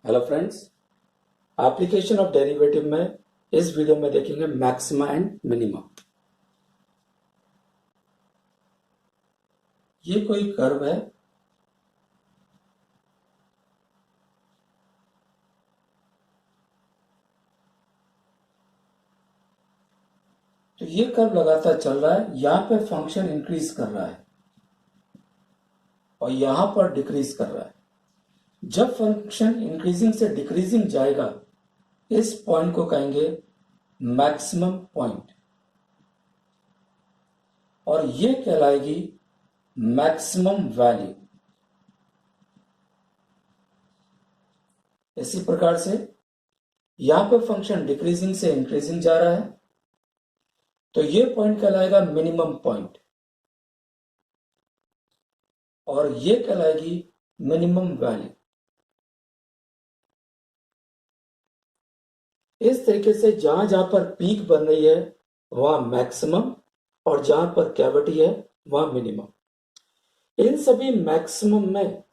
Hello friends, application of derivative में इस video में देखेंगे मैक्सिमा एंड मिनिमा। ये कोई कर्व है, तो ये कर्व लगातार चल रहा है। यहां पे फंक्शन इंक्रीज कर रहा है और यहां पर डिक्रीज कर रहा है। जब फंक्शन इंक्रीजिंग से डिक्रीजिंग जाएगा, इस पॉइंट को कहेंगे मैक्सिमम पॉइंट और ये कहलाएगी मैक्सिमम वैल्यू। इसी प्रकार से यहां पे फंक्शन डिक्रीजिंग से इंक्रीजिंग जा रहा है, तो ये पॉइंट कहलाएगा मिनिमम पॉइंट और ये कहलाएगी मिनिमम वैल्यू। इस तरीके से जहां जहां पर पीक बन रही है वहां मैक्सिमम और जहां पर कैविटी है वहां मिनिमम। इन सभी मैक्सिमम में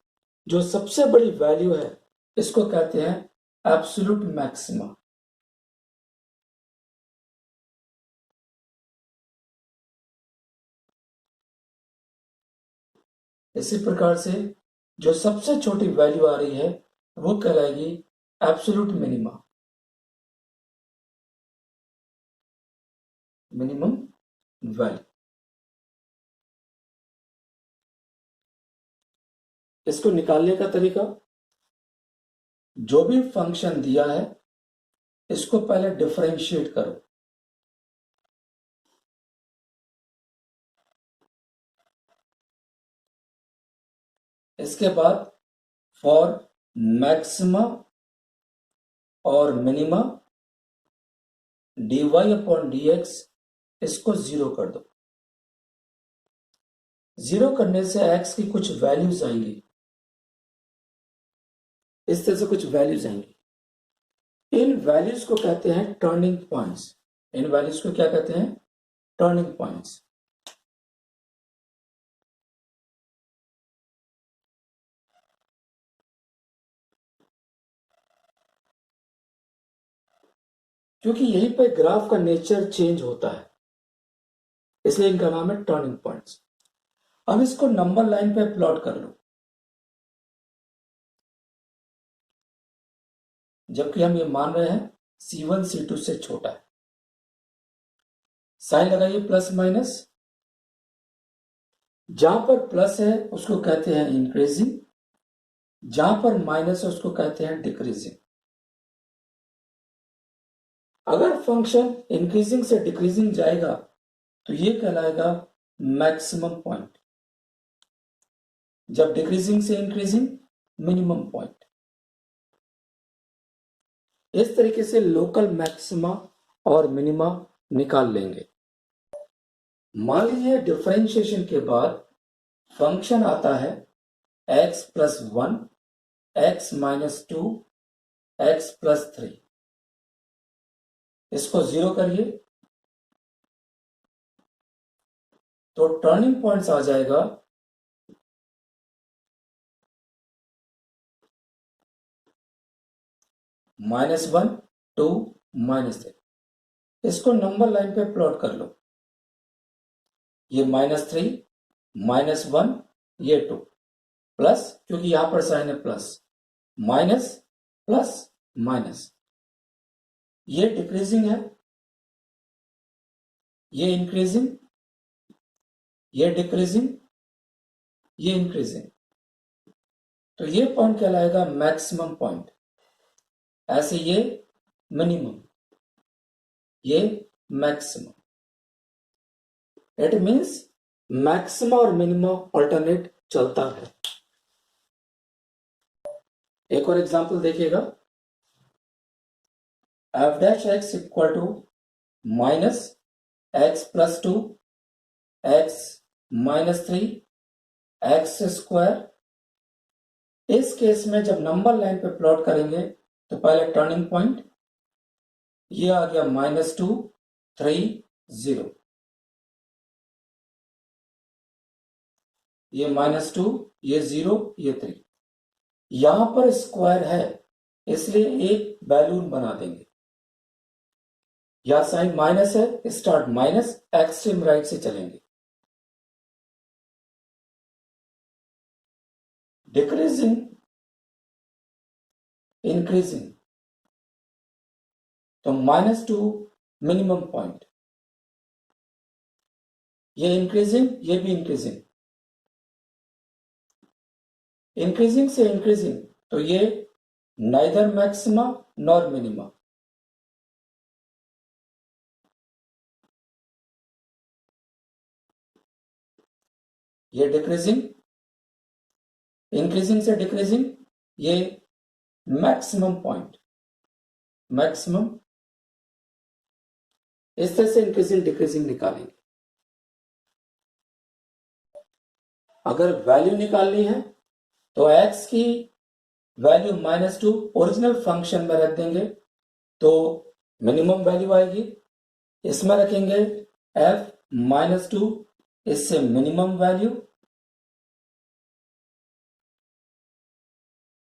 जो सबसे बड़ी वैल्यू है इसको कहते हैं एब्सोल्यूट मैक्सिमा। इसी प्रकार से जो सबसे छोटी वैल्यू आ रही है वो कहलाएगी एब्सोल्यूट मिनिमा, मिनिमम वैल्यू। इसको निकालने का तरीका, जो भी फंक्शन दिया है इसको पहले डिफरेंशिएट करो। इसके बाद फॉर मैक्सिमा और मिनिमा dy अपॉन dx इसको 0 कर दो। 0 करने से x की कुछ वैल्यूज आएंगी, इस तरह से कुछ वैल्यूज आएंगी। इन वैल्यूज को कहते हैं टर्निंग पॉइंट्स। इन वैल्यूज को क्या कहते हैं? Turning points. क्योंकि यहीं पर ग्राफ का नेचर चेंज होता है, इसलिए इनका नाम है टर्निंग पॉइंट्स। अब इसको नंबर लाइन पे प्लॉट कर लो। जबकि हम ये मान रहे हैं C1 C2 से छोटा है। साइन लगाइए प्लस माइनस। जहां पर प्लस है उसको कहते हैं इंक्रीजिंग, जहां पर माइनस है उसको कहते हैं डिक्रीजिंग। अगर फंक्शन इंक्रीजिंग से डिक्रीजिंग जाएगा तो ये कहलाएगा मैक्सिमम पॉइंट, जब डिक्रीजिंग से इंक्रीजिंग मिनिमम पॉइंट। इस तरीके से लोकल मैक्सिमा और मिनिमा निकाल लेंगे। मान लीजिए डिफरेंशिएशन के बाद फंक्शन आता है x plus 1, x minus 2, x plus 3। इसको 0 करिए तो टर्निंग पॉइंट्स आ जाएगा -1, 2, -3। इसको नंबर लाइन पे प्लॉट कर लो। ये -3, -1, ये 2, प्लस, क्योंकि यहां पर साइन है प्लस, माइनस, प्लस, माइनस। ये डिक्रीजिंग है, ये इंक्रीजिंग, ये डिक्रीजिंग, ये इंक्रीजिंग। तो ये पॉइंट कहलाएगा मैक्सिमम पॉइंट। ऐसे ये मिनिमम, ये मैक्सिमम। इट मींस मैक्सिमा और मिनिमम अल्टरनेट चलता है। एक और एग्जांपल देखिएगा। f dash x equal to minus x plus 2, x minus 3, x square. इस केस में जब नंबर लाइन पे प्लॉट करेंगे तो पहले टर्निंग पॉइंट ये आ गया -2, 3, 0। ये -2, ये 0, ये 3। यहां पर स्क्वायर है, इसलिए एक बैलून बना देंगे। या साइन माइनस है, स्टार्ट माइनस, एक्सट्रीम राइट से चलेंगे। डिक्रीजिंग, इंक्रीजिंग, तो -2 मिनिमम पॉइंट। ये इंक्रीजिंग, ये भी इंक्रीजिंग। इंक्रीजिंग से इंक्रीजिंग, तो ये नाइदर मैक्सिमा नॉर मिनिमा। ये डिक्रीजिंग, इंक्रीजिंग से डिक्रीजिंग, ये मैक्सिमम पॉइंट, मैक्सिमम। इस तरह से इंक्रीजिंग डिक्रीजिंग निकालेंगे। अगर वैल्यू निकालनी है तो x की वैल्यू -2 ओरिजिनल फंक्शन में रख देंगे तो मिनिमम वैल्यू आएगी। इसमें रखेंगे f -2, इससे मिनिमम वैल्यू,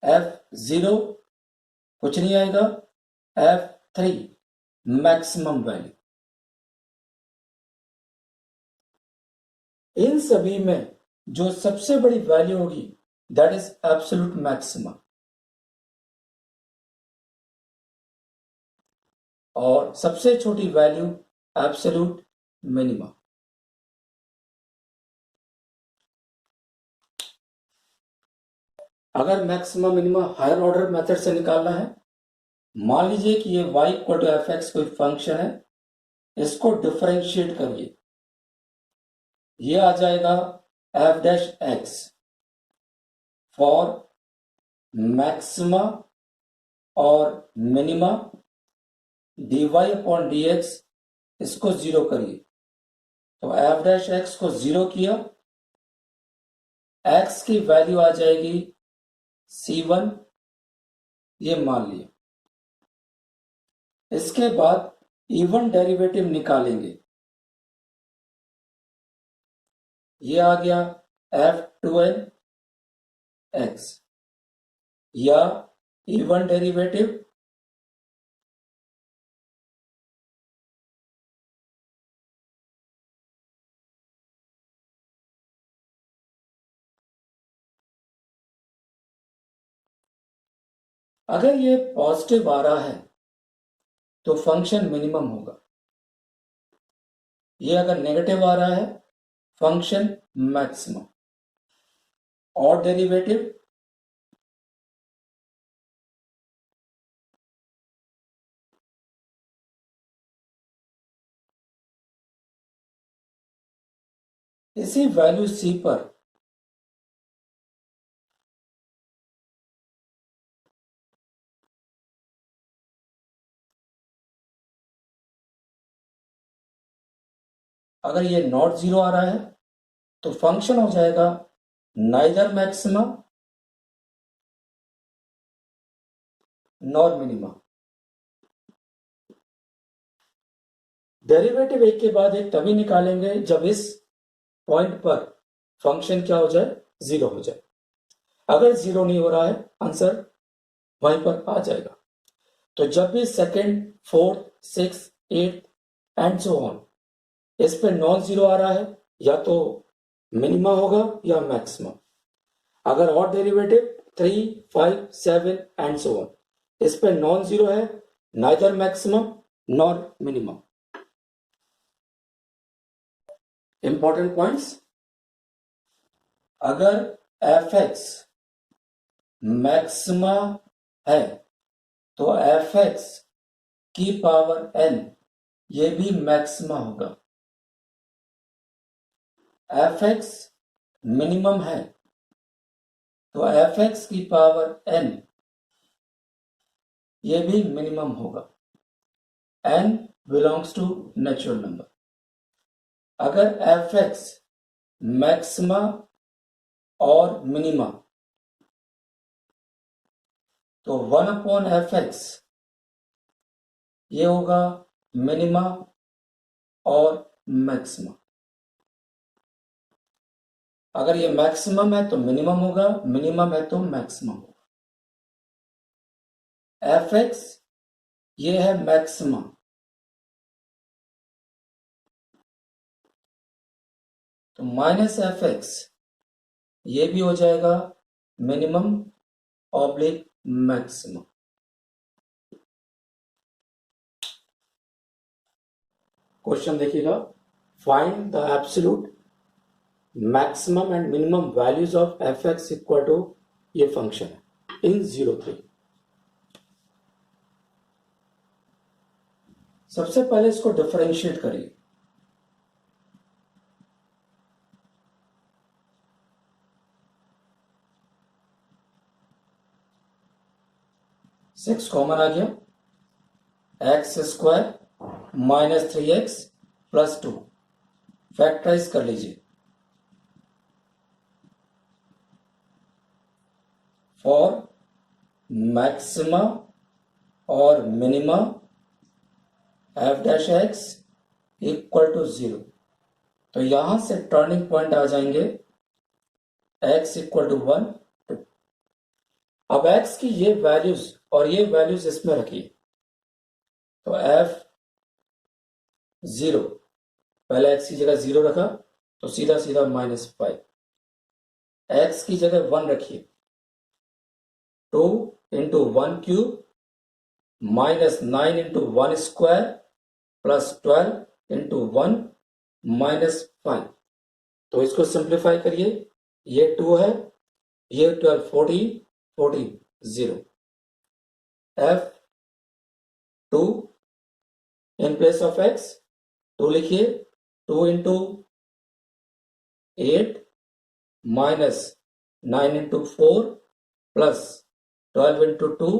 f0 कुछ नहीं आएगा, f3 मैक्सिमम वैल्यू। इन सभी में जो सबसे बड़ी वैल्यू होगी दैट इज एब्सोल्यूट मैक्सिमा, और सबसे छोटी वैल्यू एब्सोल्यूट मिनिमा। अगर maxima minima higher order method से निकालना है, मान लीजिए कि ये y equal to f x कोई फंक्शन है, इसको डिफरेंशिएट करिए, ये आ जाएगा f dash x for maxima और मिनिमा dy अपॉन dx, इसको 0 करिए तो एफ डैश एक्स को 0 किया, x की वैल्यू आ जाएगी c1, ये मान लिया। इसके बाद इवन डेरिवेटिव निकालेंगे, ये आ गया f2n x, या इवन डेरिवेटिव अगर ये पॉजिटिव आ रहा है तो फंक्शन मिनिमम होगा, ये अगर नेगेटिव आ रहा है फंक्शन मैक्सिमम। और डेरिवेटिव इसी वैल्यू c पर अगर ये नॉट 0 आ रहा है तो फंक्शन हो जाएगा neither maxima nor minima. Derivative एक के बाद एक तभी निकालेंगे जब इस पॉइंट पर फंक्शन क्या हो जाए, 0 हो जाए। अगर 0 नहीं हो रहा है आंसर वहीं पर आ जाएगा। तो जब भी second, fourth, six, eight and so on इस पे नॉन 0 आ रहा है, या तो मिनिमा होगा या मैक्सिमम। अगर और डेरिवेटिव 3, 5, 7 एंड सो ऑन इस पे नॉन 0 है, neither maximum nor minimum. Important points, अगर एफ एक्स मैक्सिमा है तो एफ एक्स की पावर n ये भी मैक्सिमा होगा। एफ एक्स मिनिमम है तो एफ एक्स की पावर n ये भी मिनिमम होगा। n belongs to natural number. अगर एफ एक्स मैक्सिमा और मिनिमा तो 1 अपॉन एफ एक्स ये होगा मिनिमा और मैक्सिमा। अगर ये मैक्सिमम है तो मिनिमम होगा, मिनिमम है तो मैक्सिमम होगा। एफ एक्स ये है मैक्सिमम, तो माइनस एफ एक्स ये भी हो जाएगा मिनिमम ऑब्लिक मैक्सिमम। क्वेश्चन देखिएगा, find the absolute maximum and minimum values of F x equal to ये फंक्शन है इन 0, 3। सबसे पहले इसको डिफरेंशिएट करिए। सिक्स कॉमन आ गया, x square minus 3x plus 2 factorise कर लीजिए। फॉर मैक्सिमा और minima f dash x equal to 0, तो यहां से टर्निंग पॉइंट आ जाएंगे x इक्वल टू 1, 2। अब x की ये वैल्यूज और ये वैल्यूज इसमें रखिए, तो f 0, पहले x की जगह 0 रखा तो सीधा सीधा -5, x की जगह 1 रखिए, 2 into 1 cube minus 9 into 1 square plus 12 into 1 minus 5। तो इसको सिंप्लीफाई करिए, ये 2 है, ये 12, 40, 40, 0। f 2 in place of x 2 लिखिए, 2 into 8 minus 9 into 4 plus 12 into 2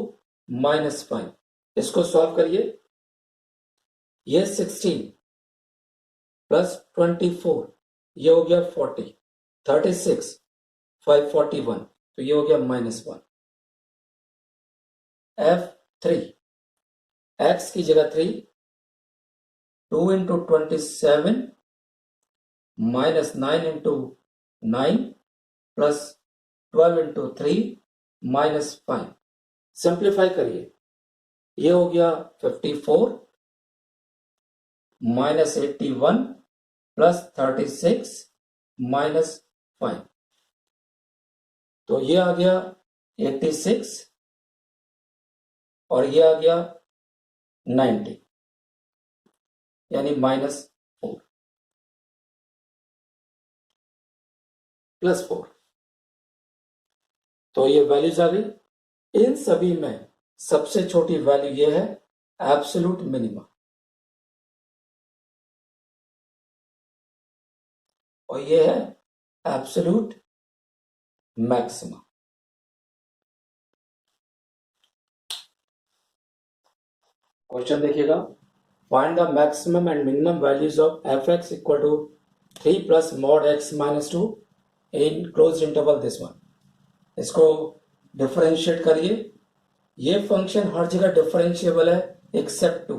minus 5। इसको सॉल्व करिए, ये 16 प्लस 24 ये हो गया 40, 36 541, तो ये हो गया -1। f3 x की जगह 3, 2 into 27 minus 9 into 9 plus 12 into 3 minus 5। Simplify करिए, ये हो गया 54 माइनस 81 प्लस 36 माइनस 5, तो ये आ गया 86 और ये आ गया 90, यानी -4 प्लस 4। तो ये वैल्यूज आ गई। इन सभी में सबसे छोटी वैल्यू ये है एब्सोल्यूट मिनिमा, और ये है एब्सोल्यूट मैक्सिमा। क्वेश्चन देखिएगा, find the maximum and minimum values of F x equal to 3 plus mod x minus 2 in close interval this one. इसको डिफरेंशिएट करिए, ये फंक्शन हर जगह डिफरेंशिएबल है एक्सेप्ट 2,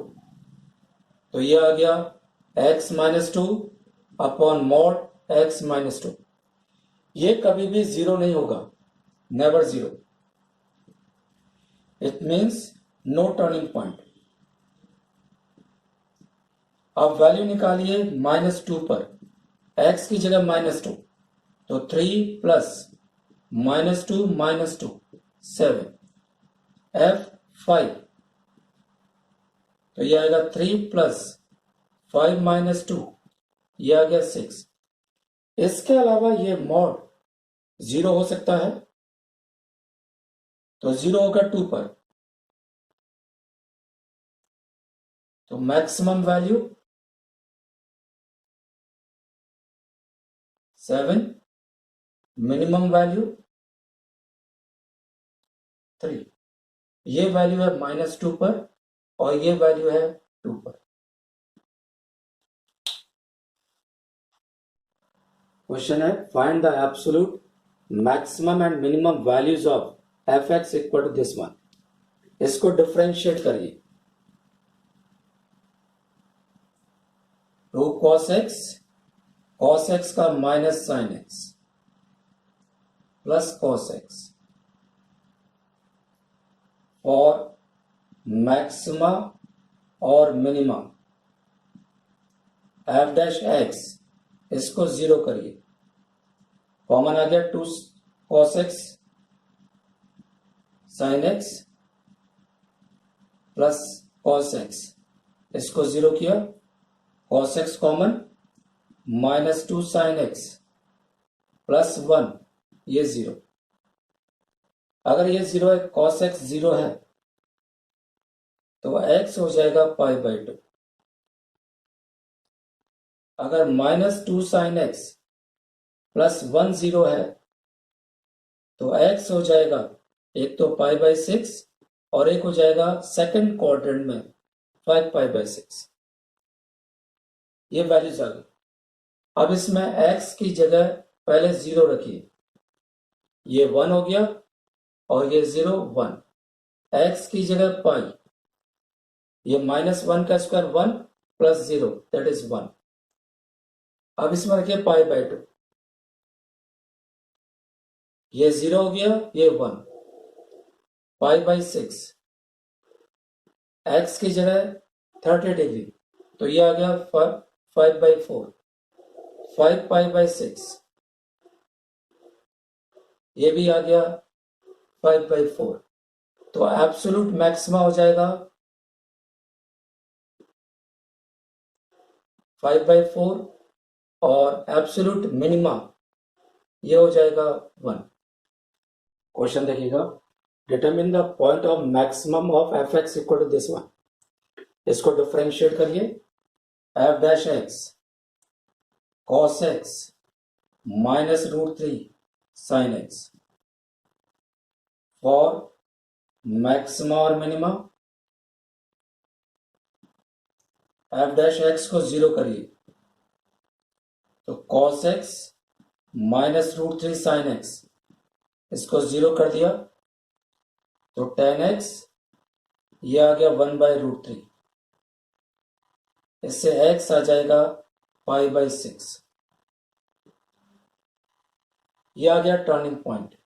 तो ये आ गया x minus 2 upon mod x minus 2। ये कभी भी 0 नहीं होगा, never 0, it means no turning point. अब वैल्यू निकालिए -2 पर, x की जगह -2, तो 3 प्लस -2 -2 7, f5, तो ये आएगा 3 प्लस 5 माइनस 2, ये आ गया 6। इसके अलावा ये मॉड 0 हो सकता है, तो 0 होगा 2 पर, तो मैक्सिमम वैल्यू 7, मिनिमम वैल्यू 3। ये वैल्यू है -2 पर और ये वैल्यू है 2 पर। क्वेश्चन है, find the absolute maximum and minimum values of F x equal to this one. इसको डिफरेंशिएट करिए, 2 cos x का minus sine x plus cos x, और मैक्सिमा और मिनिमा एफ डैश एक्स, इसको जीरो करिए, कॉमन आ गया 2 cos x sin x plus cos x, इसको जीरो किया, cos x common, minus 2 sin x plus 1, ये जीरो। अगर ये जीरो है, cos x जीरो है, तो x हो जाएगा पाई बाई 2। अगर minus 2 sin x plus 1 zero है, तो x हो जाएगा, एक तो पाई बाई 6 और एक हो जाएगा सेकंड क्वाड्रेंट में 5 पाई बाई 6। ये वैल्यूज आ गई। अब इसमें x की जगह पहले जीरो रखिए, ये 1 हो गया और ये 0 1, x की जगह पाई, ये माइनस 1 का स्क्वायर 1 प्लस 0 दैट इज 1। अब इसमें रखिए पाई बाई 2, ये 0 हो गया, ये 1, पाई बाई 6, x की जगह 30 डिग्री, तो ये आ गया 5 बाई 4, 5 पाई बाई 6, ये भी आ गया 5 बाई 4। तो एब्सोल्यूट मैक्सिमा हो जाएगा 5 बाई 4 और एब्सोल्यूट मिनिमा ये हो जाएगा 1। क्वेश्चन देखिएगा, determine the point of maximum of F x equal to this one. इसको डिफरेंशिएट करिए, f dash x cos x minus root 3 sine x for maxima और मिनिमा। एफ डैश एक्स को zero करिए, तो cos x minus root 3 sine x, इसको zero कर दिया, तो टेन एक्स, ये आ गया 1 बाई रूट 3, इससे x आ जाएगा पाई बाई 6। ये आ गया टर्निंग पॉइंट।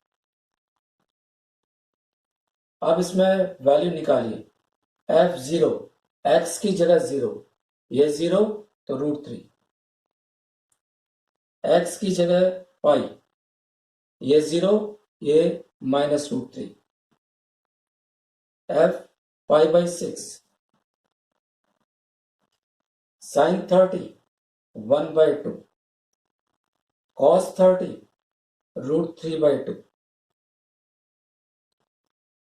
अब इसमें वैल्यू निकालिए, f0, x की जगह 0, ये 0 तो रूट 3, x की जगह पाई, ये 0, ये minus root 3, f pi by 6, sine 30 1 by 2, cos 30 root 3 by 2,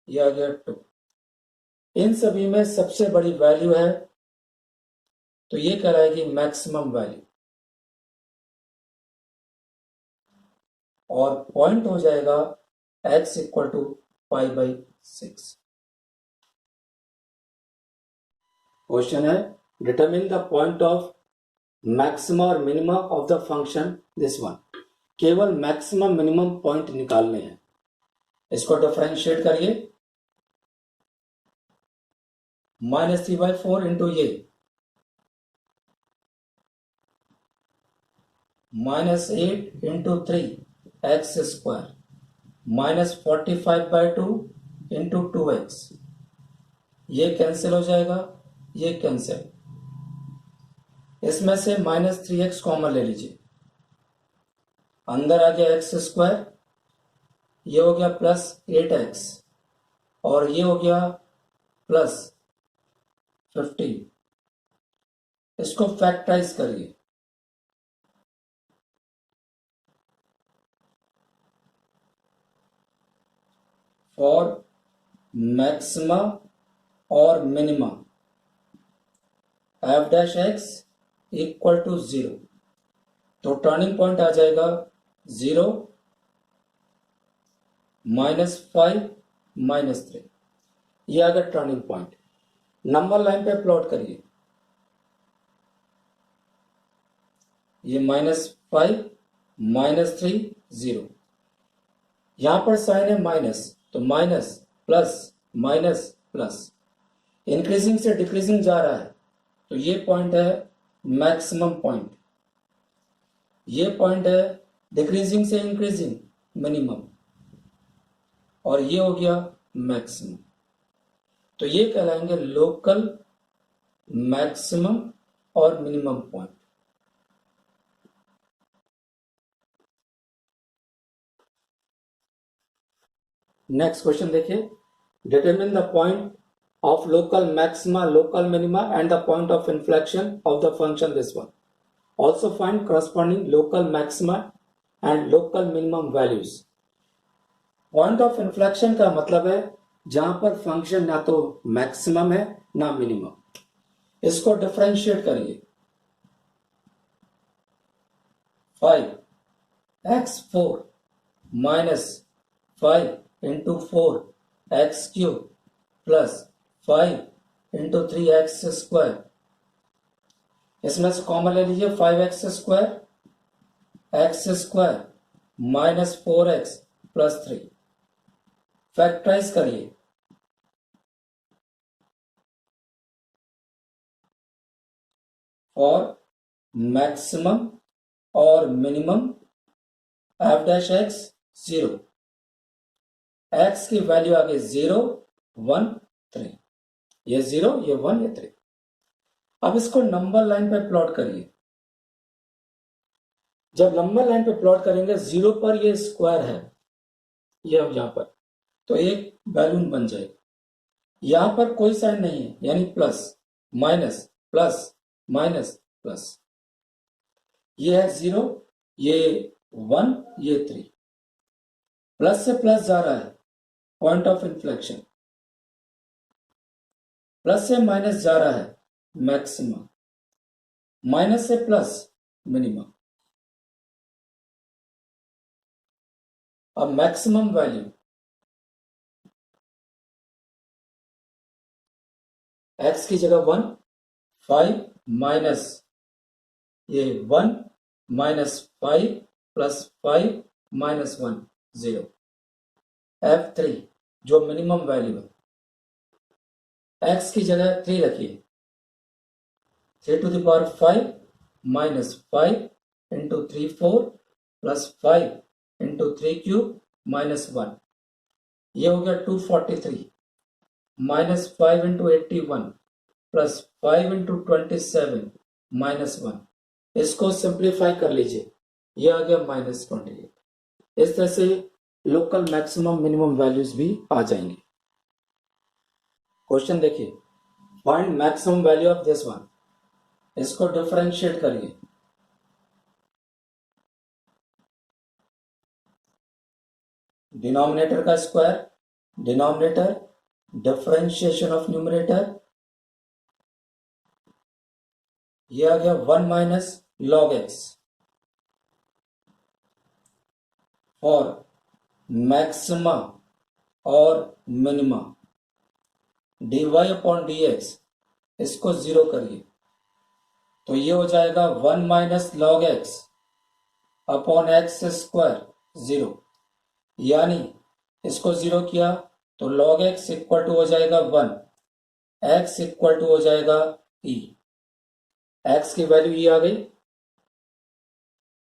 ये आ गया 2। इन सभी में सबसे बड़ी वैल्यू है, तो ये कहलाएगी मैक्सिमम वैल्यू, और पॉइंट हो जाएगा x equal to pi by 6। Question है, determine the point of maxima और minima of the function this one. केवल मैक्सिमम मिनिमम पॉइंट निकालने हैं। इसको डिफरेंशिएट करिए, माइनस 3 बाई 4 इंटू ये minus 8 into 3 x square minus 45 by 2 into 2x, ये cancel हो जाएगा, ये कैंसिल, इसमें से माइनस 3x कॉमन ले लीजिए, अंदर आ गया एक्स स्क्वायर, ये हो गया प्लस 8x और ये हो गया प्लस 15। इसको फैक्टराइज करिए, फॉर मैक्सिमा और minima f dash x equal to 0, तो टर्निंग पॉइंट आ जाएगा 0 माइनस 5 माइनस 3, ये आ गया टर्निंग पॉइंट। नंबर लाइन पे प्लॉट करिए, ये -5 -3 0, यहां पर साइन है माइनस, तो minus plus minus plus, increasing से डिक्रीजिंग जा रहा है, तो ये पॉइंट है मैक्सिमम पॉइंट, ये पॉइंट है डिक्रीजिंग से इंक्रीजिंग मिनिमम, और ये हो गया मैक्सिमम। तो ये कहलाएंगे लोकल मैक्सिमम और मिनिमम पॉइंट। नेक्स्ट क्वेश्चन देखिए, determine the point of local maxima, local minima and the point of inflection of the function this one. Also find corresponding local maxima and local minimum values. Point of inflection का मतलब है जहां पर function ना तो maximum है ना minimum. इसको डिफरेंशिएट करिए। 5x4 minus 5 into 4 x cube plus 5 into 3x square. इसमें से कॉमन ले लीजिए 5x square x square minus 4x plus 3। Factorise करिए। और मैक्सिमम और minimum f dash x 0, x की वैल्यू आ गई 0 1 3, ये 0 ये 1 ये 3। अब इसको नंबर लाइन पे प्लॉट करिए। जब नंबर लाइन पे प्लॉट करेंगे 0 पर ये स्क्वायर है, ये अब यहां पर, तो एक बैलून बन जाएगा। यहां पर कोई साइन नहीं है, यानी plus minus plus minus plus. ये है 0, ये 1 ये 3। प्लस से प्लस जा रहा है, पॉइंट ऑफ इन्फ्लेक्शन। प्लस से माइनस जा रहा है, मैक्सिमम। माइनस से प्लस, मिनिमम। अब मैक्सिमम वैल्यू x की जगह 1, 5 माइनस ये 1 माइनस 5 प्लस 5 माइनस 1 0। f3 जो मिनिमम वैल्यू है, x की जगह 3 रखिए। 3 to the power 5 minus 5 into 3 4 plus 5 into 3 cube minus 1, ये हो गया 243 minus 5 into 81 plus 5 into 27 minus 1। इसको सिंप्लीफाई कर लीजिए, ये आ गया -28। इस तरह से लोकल मैक्सिमम मिनिमम वैल्यूज भी आ जाएंगे। क्वेश्चन देखिए, find maximum value of this one. इसको डिफरेंशिएट करिए। डिनोमिनेटर का square, denominator, differentiation of numerator, ये आ गया 1 माइनस लॉग एक्स। और मैक्सिमा और मिनिमा dy अपॉन dx, इसको 0 करिए तो ये हो जाएगा 1 minus log x upon x square 0। यानी इसको 0 किया तो लॉग एक्स इक्वल टू हो जाएगा 1, एक्स इक्वल टू हो जाएगा e। एक्स की वैल्यू ये आ गई।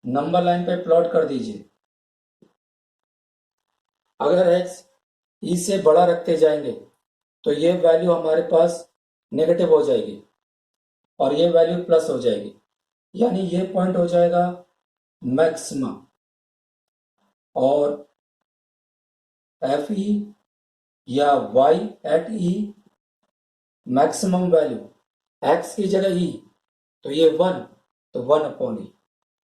नंबर लाइन पे प्लॉट कर दीजिए। अगर एक्स ई से बड़ा रखते जाएंगे तो ये वैल्यू हमारे पास नेगेटिव हो जाएगी और ये वैल्यू प्लस हो जाएगी, यानी ये पॉइंट हो जाएगा मैक्सिमा। और एफ ई या Y at E maximum value, X की जगह ई तो ये 1, तो 1 upon E,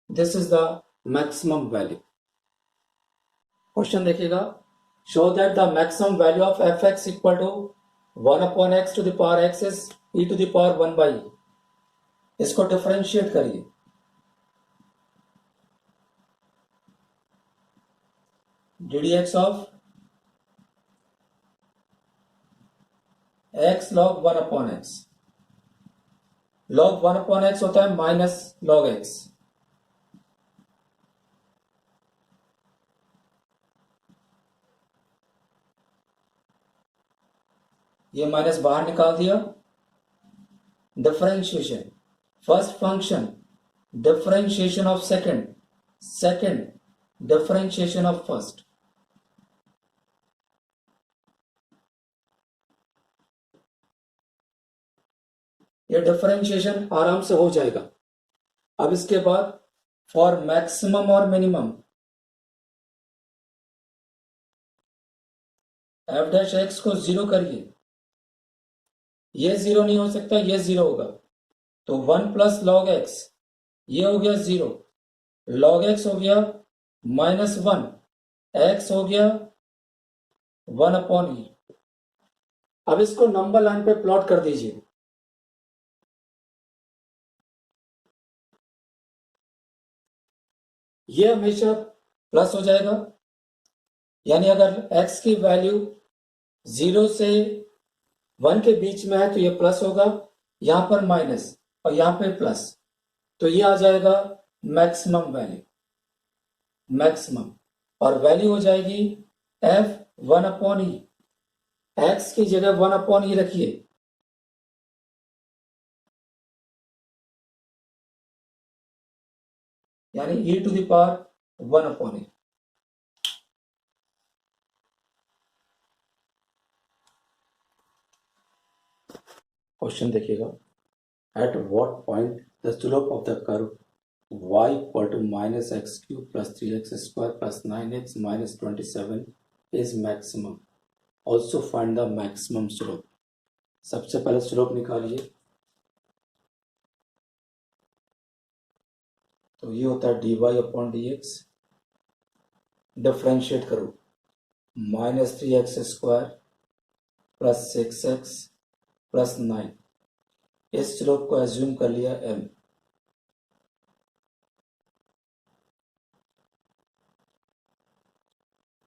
this is the maximum value. Question देखिएगा, show that the maximum value of F x equal to 1 upon X to the power X is E to the power 1 by. इसको differentiate करिए। ddx of x log 1 upon X. log 1 upon X होता है minus log x। ये minus बाहर निकाल दिया। Differentiation, first function differentiation of second, second differentiation of first. ये differentiation आराम से हो जाएगा। अब इसके बाद फॉर मैक्सिमम और मिनिमम एफ डैश एक्स को जीरो करिए, ये जीरो नहीं हो सकता, ये जीरो होगा, तो 1 प्लस लॉग एक्स, ये हो गया जीरो, लॉग एक्स हो गया -1, एक्स हो गया 1/e। अब इसको नंबर लाइन पे प्लॉट कर दीजिए। ये हमेशा प्लस हो जाएगा, यानी अगर x की वैल्यू 0 से 1 के बीच में है तो ये प्लस होगा, यहां पर माइनस और यहां पे प्लस, तो ये आ जाएगा मैक्सिमम वैल्यू, मैक्सिमम, और वैल्यू हो जाएगी f 1/e। x की जगह 1/e रखिए, यानी e to the power 1/e। Question देखिएगा, at what point the slope of the curve y equal to -x cube plus 3x square plus 9x minus 27 is maximum. Also find the maximum slope. सबसे पहले slope निकालिए, तो ये होता है dy/dx, differentiate करो, -3x² plus 6x plus 9, इस slope को एज्यूम कर लिया m।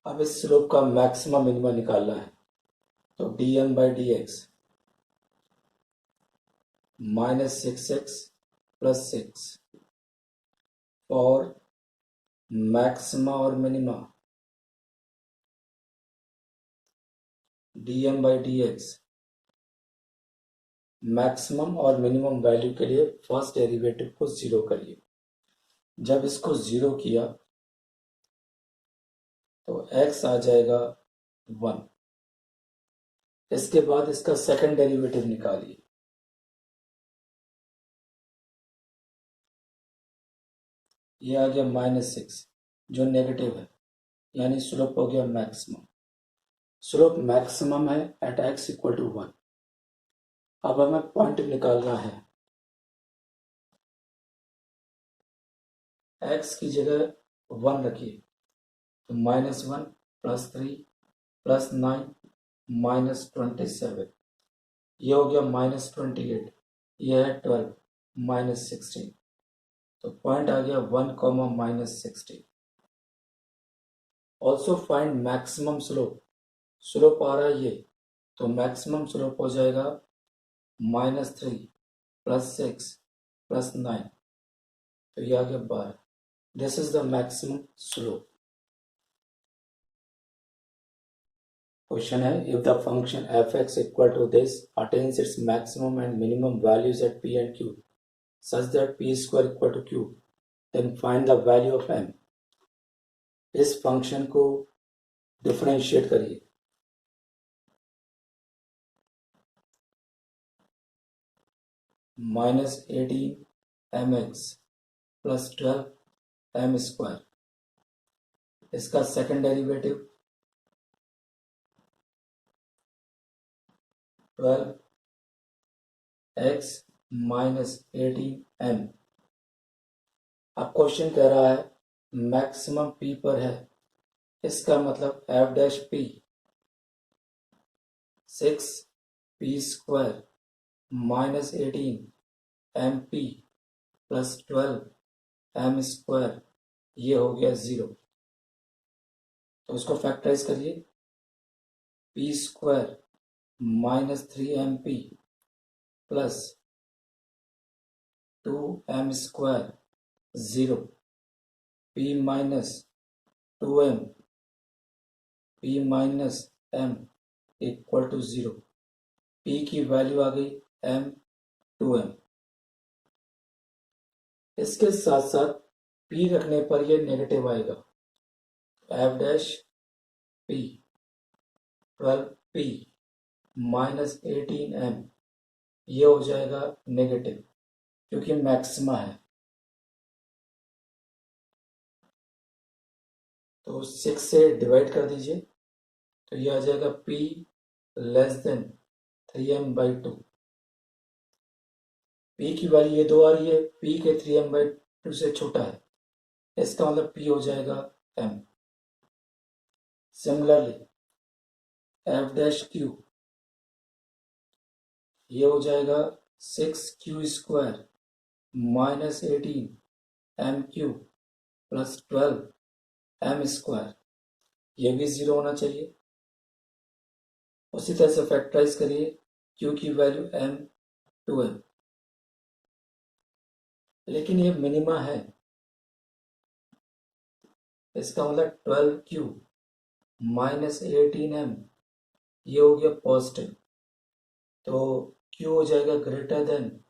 अब इस स्लोप का मैक्सिमम मिनिमा निकालना है, तो dm/dx -6x प्लस 6 और मैक्सिमा और मिनिमा dm/dx मैक्सिमम और मिनिमम वैल्यू के लिए फर्स्ट डेरिवेटिव को जीरो करिए। जब इसको जीरो किया तो x आ जाएगा 1। इसके बाद इसका सेकंड डेरिवेटिव निकालिए, ये आ गया -6 जो नेगेटिव है, यानी स्लोप हो गया मैक्सिमम। स्लोप मैक्सिमम है एट x इक्वल टू 1। अब हमें पॉइंट निकालना है, x की जगह 1 रखिए, तो -1 प्लस 3 प्लस 9 -27, ये हो गया -28, ये है 12 -16, तो पॉइंट आ गया 1, -16। Also find maximum slope, slope आ रहा है ये, तो मैक्सिमम स्लोप हो जाएगा -3 प्लस 6 प्लस 9, तो ये आ गया 12। This is the maximum slope. Question है, if the function f(x) equal to this attains its maximum and minimum values at p and q such that p² equal to q, then find the value of m। इस फंक्शन को डिफरेंशिएट करिए, -18mx plus 12m², इसका second derivative 12x minus 18m। अब question कह रहा है मैक्सिमम p पर है, इसका मतलब f'(p) 6p² minus 18mp plus 12m², ये हो गया 0, तो उसको फैक्टराइज करिए, p² minus 3mp plus 2m², 0, p minus 2m, p minus m equal to 0, p की वैल्यू आ गई m 2m। इसके साथ साथ p रखने पर यह नेगेटिव आएगा, f'(p) 12p माइनस 18m ये हो जाएगा नेगेटिव क्योंकि मैक्सिमा है। तो 6 से डिवाइड कर दीजिए तो ये आ जाएगा p less than 3m/2। p की वैल्यू ये 2 आ रही है, p के 3m/2 से छोटा है, इसका मतलब p हो जाएगा m। सिमिलरली f'(q) ये हो जाएगा 6q² minus 18m³ plus 12m²। ये भी 0 होना चाहिए। उसी तरह से फैक्टराइज करिए, q की वैल्यू m 2m, लेकिन ये मिनिमा है, इसका मतलब 12q माइनस 18m ये हो गया पॉजिटिव, तो q हो जाएगा ग्रेटर देन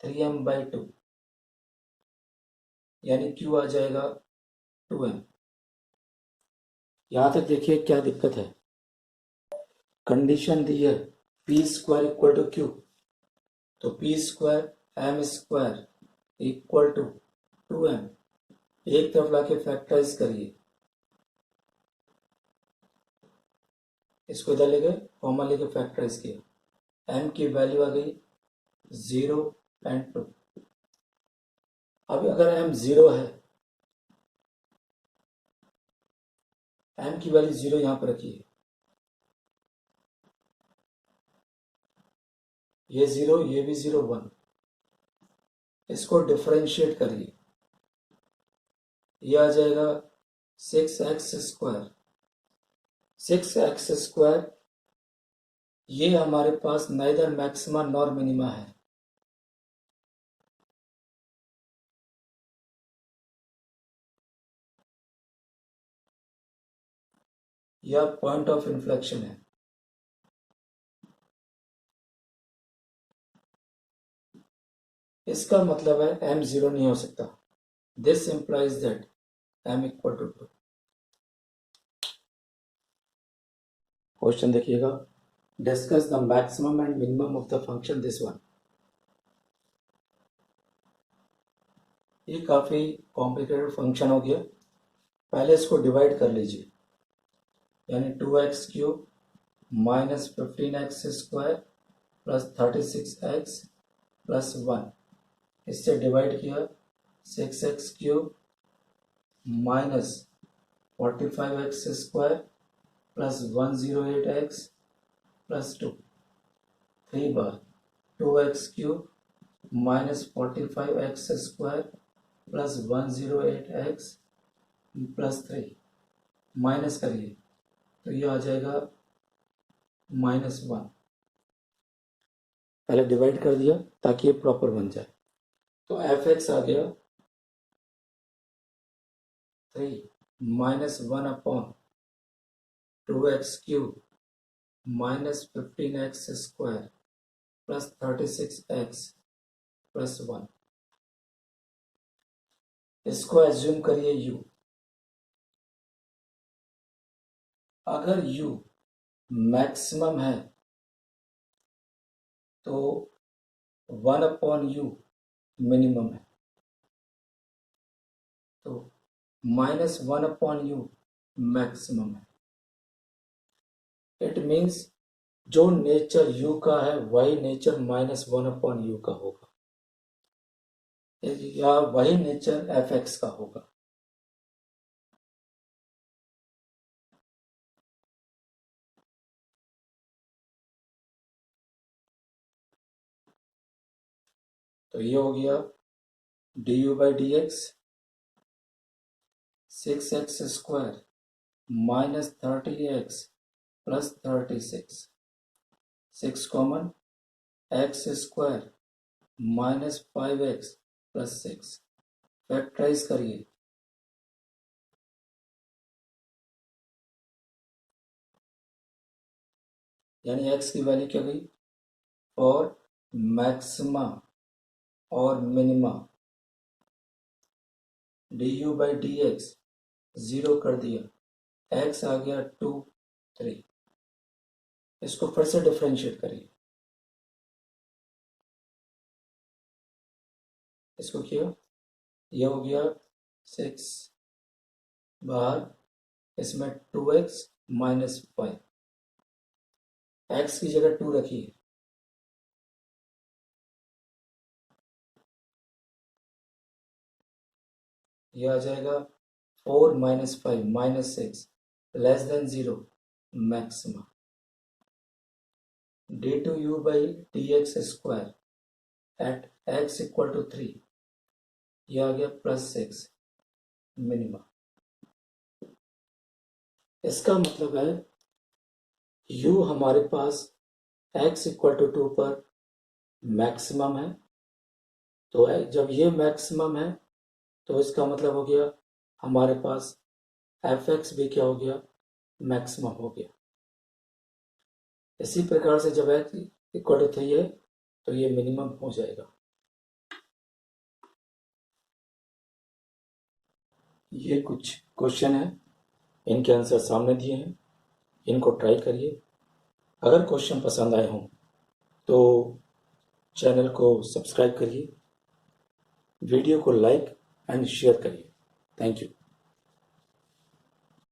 3m/2, यानी q आ जाएगा 2m। यहां तक देखिए क्या दिक्कत है। कंडीशन दी है p² इक्वल टू q, तो p² m² equal to 2m। एक तरफ लाके फैक्टराइज करिए, इसको इधर ले गए, कॉमन लेके फैक्टराइज किया, m की वैल्यू आ गई 0 और 2। अब अगर m 0 है, m की वैल्यू 0 यहां पर रखिए, ये 0, ये भी 0, 1, इसको डिफरेंशिएट करिए, ये आ जाएगा 6x²। 6x², ये हमारे पास नाइदर मैक्सिमा नॉर मिनिमा है। यह पॉइंट ऑफ इन्फ्लेक्शन है। इसका मतलब है m 0 नहीं हो सकता। This implies that m equal to 2। Question देखिएगा, discuss the maximum and minimum of the function this one. ये काफी कॉम्प्लिकेटेड फंक्शन हो गया। पहले इसको डिवाइड कर लीजिए, यानी 2x³ minus 15x² plus 36x plus 1, इससे डिवाइड किया 6x³ minus 45x² plus 108x plus 2, 3 बार 2x³ minus 45x² plus 108x plus 3, minus करिए तो ये आ जाएगा -1। पहले डिवाइड कर दिया ताकि ये प्रॉपर बन जाए, तो f(x) आ गया 3 minus 1/2x³ minus 15x² plus 36x plus 1। इसको एज्यूम करिए u। अगर u मैक्सिमम है तो 1/u मिनिमम है, तो -1/u मैक्सिमम है। इट मीन्स जो नेचर u का है वही नेचर -1/u का होगा, या वही नेचर f(x) का होगा। तो ये हो गया du/dx 6x² minus 30x plus 36, 6 common, x² minus 5x plus 6, factorise करिए, यानी x की वैल्यू क्या गई, और मैक्सिमा और मिनिमा du/dx 0 कर दिया, x आ गया 2, 3। इसको फिर से डिफरेंशिएट करिए, इसको किया, ये हो गया 6 बार, इसमें 2x माइनस 5, x की जगह 2 रखिए, ये आ जाएगा 4 minus 5 minus 6 less than 0 maxima, d2u by dx square at x equal to 3, ये आ गया प्लस 6 मिनिमा। इसका मतलब है u हमारे पास x इक्वल टू 2 पर मैक्सिमम है, तो जब ये मैक्सिमम है तो इसका मतलब हो गया हमारे पास fx भी क्या हो गया, मैक्सिमम हो गया। इसी प्रकार से जब x इक्वल टू 3 है तो ये मिनिमम हो जाएगा। ये कुछ क्वेश्चन है, इनके आंसर सामने दिए हैं, इनको ट्राई करिए। अगर क्वेश्चन पसंद आए हों तो चैनल को सब्सक्राइब करिए, वीडियो को लाइक एंड शेयर करिए। Thank you.